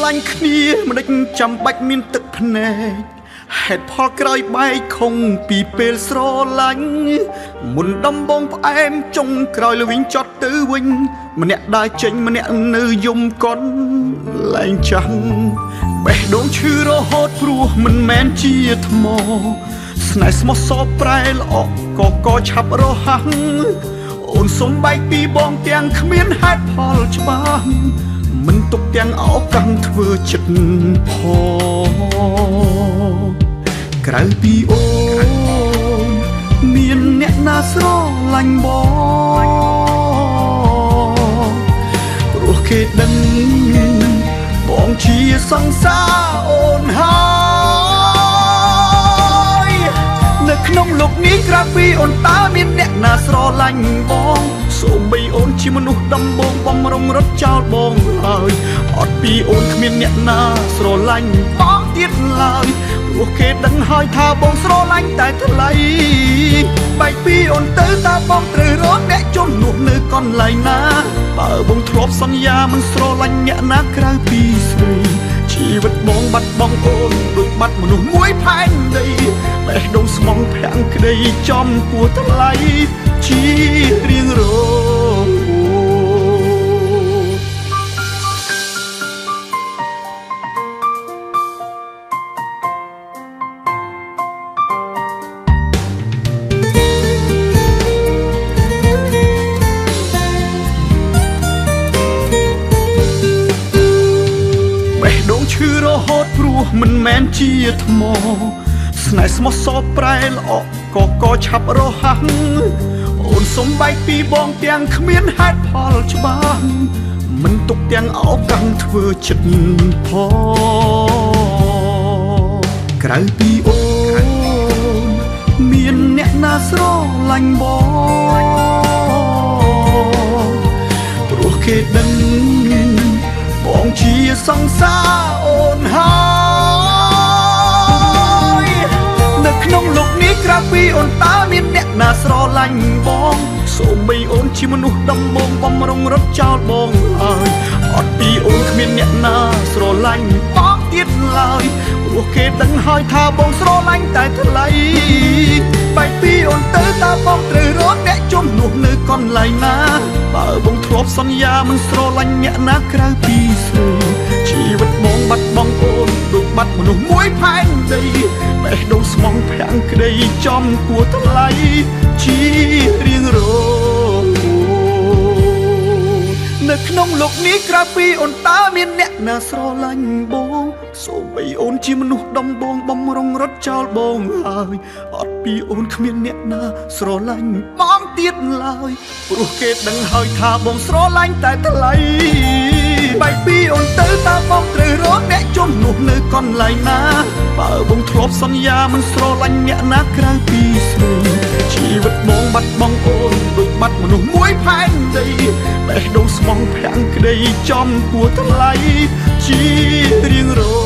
ឡាញ់គ្នាមិនដេចចាំបាច់មានទឹកភ្នែកហេតុផលក្រោយបែកខំពីពេលស្រឡាញ់មុនដំបងផ្អែមចុងក្រោយលវិញចត់ទៅវិញម្នាក់ដើរចេញម្នាក់នៅយំកន់លែងចាំងបេះដូងឈឺរហូតព្រោះមិនមែនជាថ្មស្នេហ៍ស្មោះសរប្រែល្អក៏ឆាប់រហ័សអូនសុំបែកពីបងទាំងគ្មានហេតុផលច្បាស់មិនទុកទាំងអោកាំងធ្វើចិត្តផងក្រៅពីអូនមានអ្នកណាស្រឡាញ់បងព្រោះគេដឹងបងជាសង្សារអូនហើយនៅក្នុងលោកនេះក្រៅពីអូនតើមានអ្នកណាស្រឡាញ់បងសូម្បីអូនជាមនុស្សដំបងបំរុងរត់ចោលបងហើយអត់ពីអូនគ្មានអ្នកណាស្រឡាញ់បងទៀតឡើយព្រោះគេដឹងហើយថាបងស្រឡាញ់តែថ្លៃបែកពីអូនទៅតើបងត្រូវរកអ្នកជំនួសនៅកន្លែងណាបើបងធ្លាប់សន្យាមិនស្រឡាញ់អ្នកណាក្រៅពីស្រីជីវិតបងបាត់បង់អូនដូចបាត់មនុស្សមួយផែនដីបេះដូងស្មងភាំងក្តីចំពោះថ្លៃជារៀងរងឈឺរហូតព្រោះមិនមែនជាថ្មស្នេហ៍ស្មោះសរប្រែល្អក៏ឆាប់រហ័សអូនសុំបែកពីបងទាំងគ្មានហេតុផលច្បាស់មិនទុកទាំងអោកាំងធ្វើចិត្តផងក្រៅពីអូនមានអ្នកណាស្រឡាញ់បងព្រោះគេដឹងបងជាសង្សារអូនហើយនៅក្នុងលោកនេះក្រៅពីអូនតើមានអ្នកណាស្រឡាញ់បងសូម្បីអូនជាមនុស្សដំបងបំរុងរត់ចោលបងហើយអត់ពីអូនគ្មានអ្នកណាស្រឡាញ់បងទៀតឡើយព្រោះគេដឹងហើយថាបងស្រឡាញ់តែថ្លៃបែកពីអូនទៅតើបងត្រូវរកអ្នកជំនួសនៅកន្លែងណាបើបងធ្លាប់សន្យាមិនស្រឡាញ់អ្នកណាក្រៅពីស្រីជីវិតបងបាត់បង់អូនដូចបាត់មនុស្សមួយផែនដីបេះដូងស្មងភាំងក្តីចំពោះថ្លៃជារៀងរងនៅក្នុងលោកនេះក្រៅពីអូនតើមានអ្នកណាស្រឡាញ់បងសូម្បីអូនជាមនុស្សដំបងបំរុងរត់ចោលបងហើយអត់ពីអូនគ្មានអ្នកណាស្រឡាញ់បងទៀតឡើយព្រោះគេដឹងហើយថាបងស្រឡាញ់តែថ្លៃបែកពីអូនទៅតើបងត្រូវរកអ្នកជំនួសនៅកន្លែងណាបើបងធ្លាប់សន្យាមិនស្រឡាញ់អ្នកណាក្រៅពីស្រីជីវិតបងបាត់បង់អូនដូចបាត់មនុស្សមួយផែនដីបេះដូងស្មងភាំងក្តីចំពោះថ្លៃជារៀងរង